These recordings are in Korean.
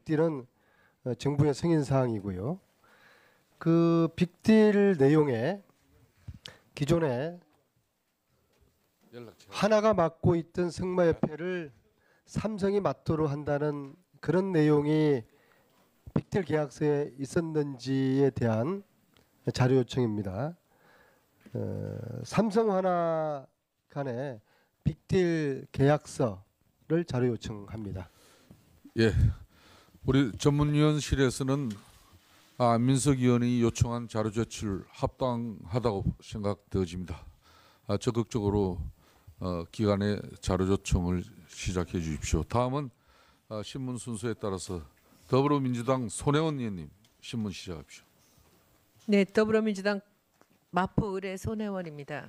빅딜은 정부의 승인 사항이고요. 그 빅딜 내용에 기존에 하나가 맡고 있던 승마협회를 삼성이 맡도록 한다는 그런 내용이 빅딜 계약서에 있었는지에 대한 자료 요청입니다. 삼성 하나 간의 빅딜 계약서를 자료 요청합니다. 예, 우리 전문위원실에서는 안민석 의원이 요청한 자료 제출 합당하다고 생각되어집니다. 적극적으로 기관의 자료 요청을 시작해 주십시오. 다음은 신문 순서에 따라서 더불어민주당 손혜원 의원님 신문 시작하십시오. 네, 더불어민주당 마포 의뢰 손혜원입니다.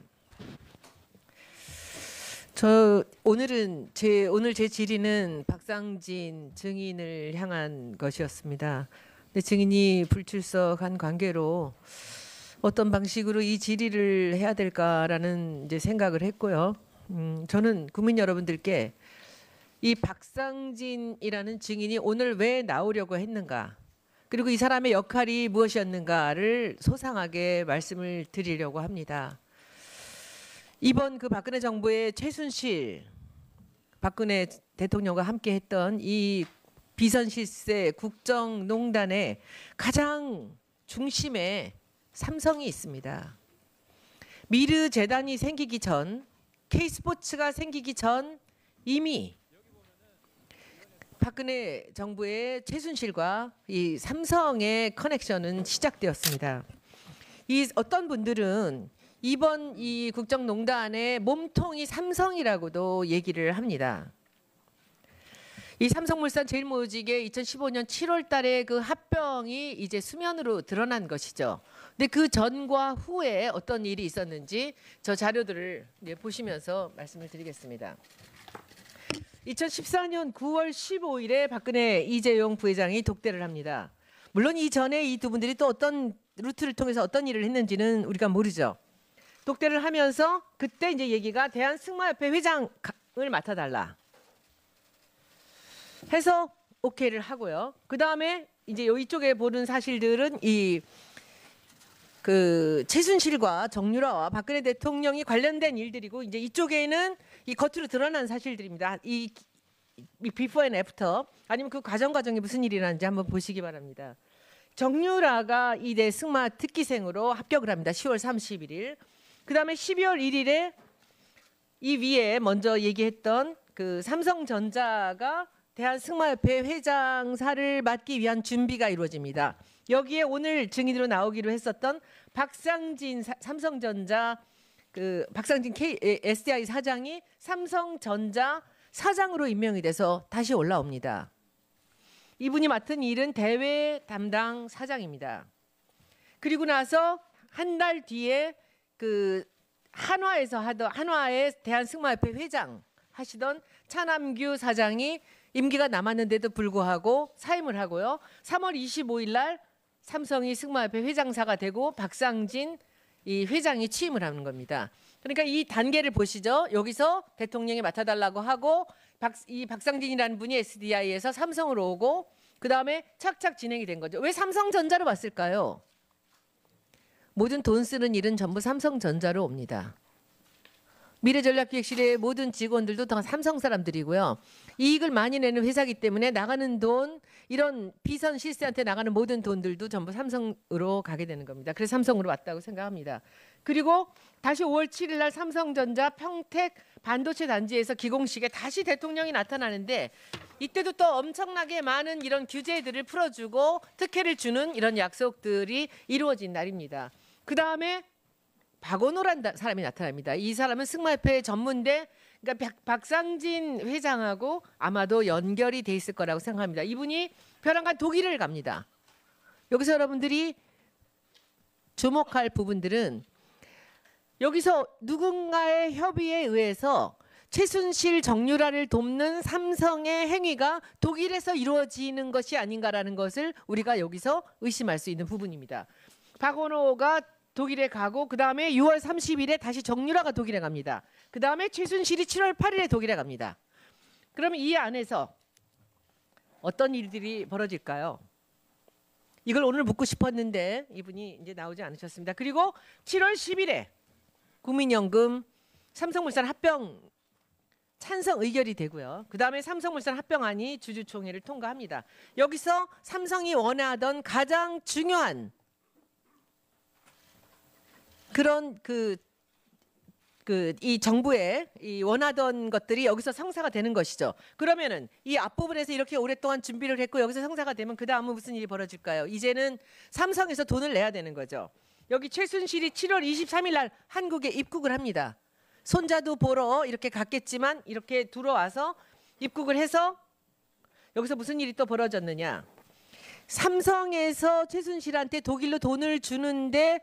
오늘 제 질의는 박상진 증인을 향한 것이었습니다. 근데 증인이 불출석한 관계로 어떤 방식으로 이 질의를 해야 될까라는 이제 생각을 했고요. 저는 국민 여러분들께 이 박상진이라는 증인이 오늘 왜 나오려고 했는가, 그리고 이 사람의 역할이 무엇이었는가를 소상하게 말씀을 드리려고 합니다. 이번 그 박근혜 정부의 최순실 박근혜 대통령과 함께 했던 이 비선실세 국정농단의 가장 중심에 삼성이 있습니다. 미르재단이 생기기 전, K스포츠가 생기기 전 이미 박근혜 정부의 최순실과 이 삼성의 커넥션은 시작되었습니다. 이 어떤 분들은 이번 이 국정농단의 몸통이 삼성이라고도 얘기를 합니다. 이 삼성물산 제일모직의 2015년 7월 달에 그 합병이 이제 수면으로 드러난 것이죠. 근데 그 전과 후에 어떤 일이 있었는지 저 자료들을 보시면서 말씀을 드리겠습니다. 2014년 9월 15일에 박근혜 이재용 부회장이 독대를 합니다. 물론 이전에 이 두 분들이 또 어떤 루트를 통해서 어떤 일을 했는지는 우리가 모르죠. 독대를 하면서 그때 이제 얘기가 대한승마협회 회장을 맡아달라 해서 오케이를 하고요. 그 다음에 이제 이쪽에 보는 사실들은 이 그 최순실과 정유라와 박근혜 대통령이 관련된 일들이고, 이제 이쪽에는 이 겉으로 드러난 사실들입니다. 이 비포 앤 애프터, 아니면 그 과정이 무슨 일이 일어났는지 한번 보시기 바랍니다. 정유라가 이대 승마 특기생으로 합격을 합니다. 10월 31일. 그 다음에 12월 1일에 이 위에 먼저 얘기했던 그 삼성전자가 대한승마협회 회장사를 맡기 위한 준비가 이루어집니다. 여기에 오늘 증인으로 나오기로 했었던 박상진 삼성전자 박상진 SDI 사장이 삼성전자 사장으로 임명이 돼서 다시 올라옵니다. 이분이 맡은 일은 대외 담당 사장입니다. 그리고 나서 한 달 뒤에 그 한화의 대한승마협회 회장 하시던 차남규 사장이 임기가 남았는데도 불구하고 사임을 하고요. 3월 25일 날 삼성이 승마협회 회장사가 되고 박상진 이 회장이 취임을 하는 겁니다. 그러니까 이 단계를 보시죠. 여기서 대통령이 맡아달라고 하고 이 박상진이라는 분이 SDI에서 삼성으로 오고, 그 다음에 착착 진행이 된 거죠. 왜 삼성전자로 왔을까요? 모든 돈 쓰는 일은 전부 삼성전자로 옵니다. 미래전략기획실의 모든 직원들도 다 삼성 사람들이고요. 이익을 많이 내는 회사이기 때문에 나가는 돈, 이런 비선 실세한테 나가는 모든 돈들도 전부 삼성으로 가게 되는 겁니다. 그래서 삼성으로 왔다고 생각합니다. 그리고 다시 5월 7일 날 삼성전자 평택 반도체 단지에서 기공식에 다시 대통령이 나타나는데, 이때도 또 엄청나게 많은 이런 규제들을 풀어주고 특혜를 주는 이런 약속들이 이루어진 날입니다. 그 다음에 박원호라는 사람이 나타납니다. 이 사람은 승마협회 전문대, 그러니까 박상진 회장하고 아마도 연결이 돼 있을 거라고 생각합니다. 이분이 벼랑간 독일을 갑니다. 여기서 여러분들이 주목할 부분들은, 여기서 누군가의 협의에 의해서 최순실 정유라를 돕는 삼성의 행위가 독일에서 이루어지는 것이 아닌가라는 것을 우리가 여기서 의심할 수 있는 부분입니다. 박원호가 독일에 가고, 그 다음에 6월 30일에 다시 정유라가 독일에 갑니다. 그 다음에 최순실이 7월 8일에 독일에 갑니다. 그러면 이 안에서 어떤 일들이 벌어질까요? 이걸 오늘 묻고 싶었는데 이분이 이제 나오지 않으셨습니다. 그리고 7월 10일에 국민연금 삼성물산 합병 찬성 의결이 되고요. 그다음에 삼성물산 합병안이 주주총회를 통과합니다. 여기서 삼성이 원하던 가장 중요한 그런 이 정부의 이 원하던 것들이 여기서 성사가 되는 것이죠. 그러면은 이 앞부분에서 이렇게 오랫동안 준비를 했고 여기서 성사가 되면 그 다음은 무슨 일이 벌어질까요? 이제는 삼성에서 돈을 내야 되는 거죠. 여기 최순실이 7월 23일 날 한국에 입국을 합니다. 손자도 보러 이렇게 갔겠지만 이렇게 들어와서 입국을 해서 여기서 무슨 일이 또 벌어졌느냐? 삼성에서 최순실한테 독일로 돈을 주는데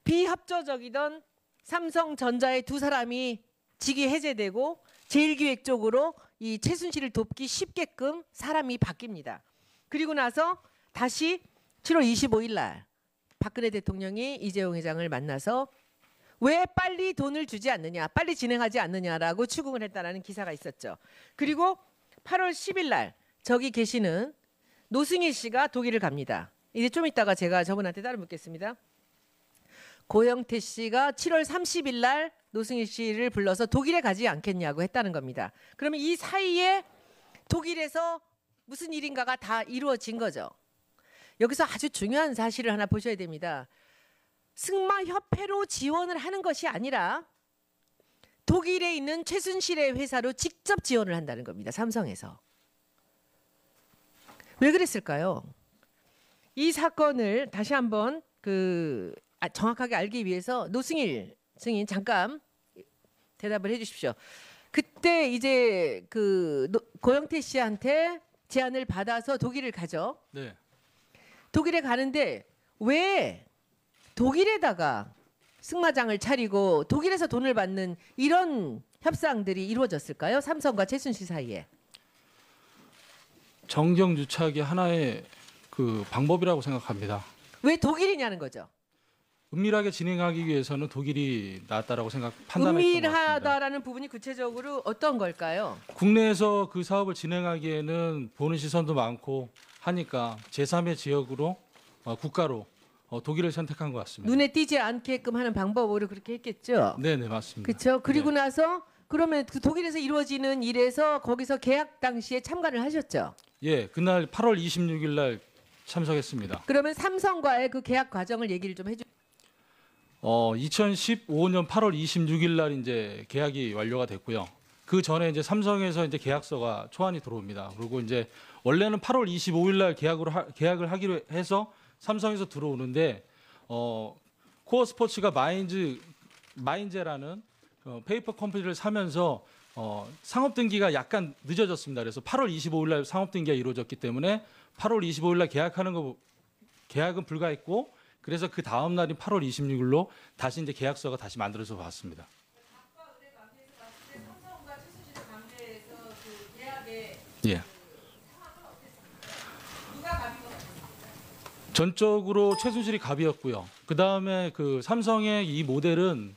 비합조적이던 삼성전자의 두 사람이 직위 해제되고 제1기획 쪽으로 이 최순실을 돕기 쉽게끔 사람이 바뀝니다. 그리고 나서 다시 7월 25일 날 박근혜 대통령이 이재용 회장을 만나서 왜 빨리 돈을 주지 않느냐, 빨리 진행하지 않느냐라고 추궁을 했다라는 기사가 있었죠. 그리고 8월 10일 날 저기 계시는 노승일 씨가 독일을 갑니다. 이제 좀 이따가 제가 저분한테 따로 묻겠습니다. 고영태 씨가 7월 30일 날 노승일 씨를 불러서 독일에 가지 않겠냐고 했다는 겁니다. 그러면 이 사이에 독일에서 무슨 일인가가 다 이루어진 거죠. 여기서 아주 중요한 사실을 하나 보셔야 됩니다. 승마협회로 지원을 하는 것이 아니라 독일에 있는 최순실의 회사로 직접 지원을 한다는 겁니다. 삼성에서. 왜 그랬을까요? 이 사건을 다시 한번 정확하게 알기 위해서 노승일 증인 잠깐 대답을 해주십시오. 그때 이제 고영태 씨한테 제안을 받아서 독일을 가죠. 네. 독일에 가는데 왜 독일에다가 승마장을 차리고 독일에서 돈을 받는 이런 협상들이 이루어졌을까요? 삼성과 최순실 사이에. 정경유착의 하나의 방법이라고 생각합니다. 왜 독일이냐는 거죠. 은밀하게 진행하기 위해서는 독일이 낫다라고 판단했던 것 같습니다. 은밀하다라는 부분이 구체적으로 어떤 걸까요? 국내에서 그 사업을 진행하기에는 보는 시선도 많고 하니까 제3의 지역으로 국가로 독일을 선택한 것 같습니다. 눈에 띄지 않게끔 하는 방법으로 그렇게 했겠죠. 네네 맞습니다. 그렇죠. 그리고 네. 나서 그러면 독일에서 이루어지는 일에서 거기서 계약 당시에 참가를 하셨죠. 예, 그날 8월 26일 날 참석했습니다. 그러면 삼성과의 그 계약 과정을 얘기를 좀 해주. 2015년 8월 26일 날 이제 계약이 완료가 됐고요. 그 전에 이제 삼성에서 이제 계약서가 초안이 들어옵니다. 그리고 이제 원래는 8월 25일 날 계약을 하기로 해서 삼성에서 들어오는데 코어 스포츠가 마인제라는 페이퍼 컴퍼니를 사면서 상업 등기가 약간 늦어졌습니다. 그래서 8월 25일 날 상업 등기가 이루어졌기 때문에 8월 25일 날 계약은 불가했고 그래서 그 다음 날인 8월 26일로 다시 이제 계약서가 다시 만들어져 봤습니다. 예. 전적으로 최순실이 갑이었고요. 그 다음에 삼성의 이 모델은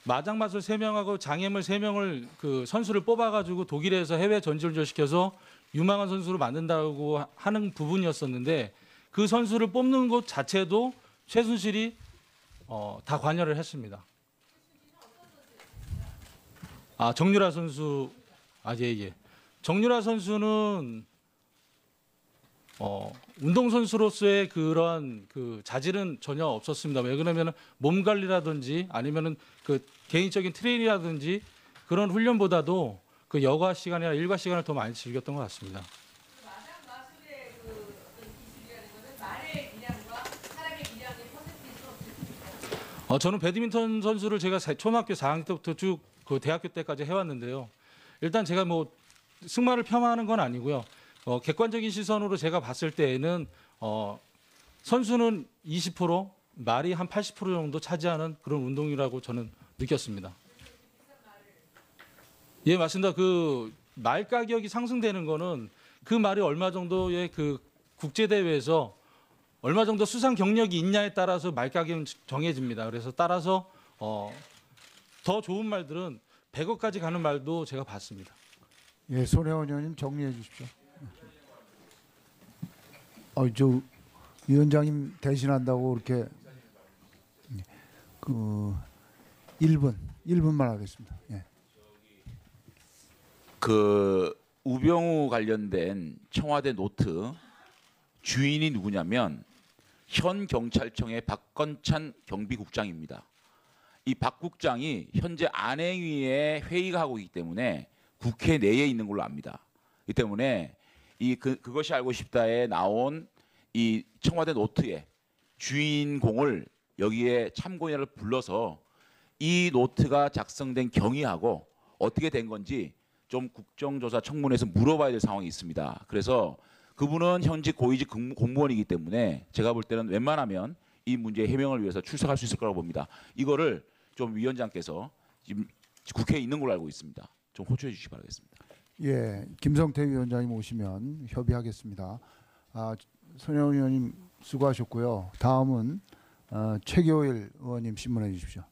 마장마술 3명하고 장애물 3명을 선수를 뽑아가지고 독일에서 해외 전지훈련 시켜서 유망한 선수로 만든다고 하는 부분이었었는데 그 선수를 뽑는 것 자체도 최순실이 다 관여를 했습니다. 정유라 선수, 예. 정유라 선수는 운동선수로서의 그런 자질은 전혀 없었습니다. 왜 그러면 몸 관리라든지 아니면은 개인적인 트레이닝이라든지 그런 훈련보다도 여가 시간이나 일과 시간을 더 많이 즐겼던 것 같습니다. 마술의 어떤 기술이라는 것은 말의 기량과 사람의 기량의 퍼센티지가 저는 배드민턴 선수를 제가 초등학교 4학년 때부터 쭉 대학교 때까지 해왔는데요. 일단 제가 뭐 승마를 폄하하는 건 아니고요. 객관적인 시선으로 제가 봤을 때에는 선수는 20%, 말이 한 80% 정도 차지하는 그런 운동이라고 저는 느꼈습니다. 예, 맞습니다. 말 가격이 상승되는 거는 그 말이 얼마 정도의 국제 대회에서 얼마 정도 수상 경력이 있냐에 따라서 말 가격은 정해집니다. 그래서 따라서 더 좋은 말들은 100억까지 가는 말도 제가 봤습니다. 예, 손혜원 의원님 정리해 주십시오. 저 위원장님 대신한다고 이렇게 그 1분만 하겠습니다. 예. 그 우병우 관련된 청와대 노트 주인이 누구냐면 현 경찰청의 박건찬 경비국장입니다. 이 박 국장이 현재 안행위에 회의가 하고 있기 때문에 국회 내에 있는 걸로 압니다. 이 때문에 그것이 알고 싶다에 나온 이 청와대 노트의 주인공을 여기에 참고인을 불러서 이 노트가 작성된 경위하고 어떻게 된 건지 좀 국정조사 청문회에서 물어봐야 될 상황이 있습니다. 그래서 그분은 현직 고위직 공무원이기 때문에 제가 볼 때는 웬만하면 이 문제의 해명을 위해서 출석할 수 있을 거라고 봅니다. 이거를 좀 위원장께서 지금 국회에 있는 걸로 알고 있습니다. 좀 호소해 주시기 바라겠습니다. 예, 김성태 위원장님 오시면 협의하겠습니다. 손혜원 의원님 수고하셨고요. 다음은 최교일 의원님 신문해 주십시오.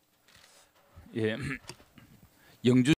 예, 영주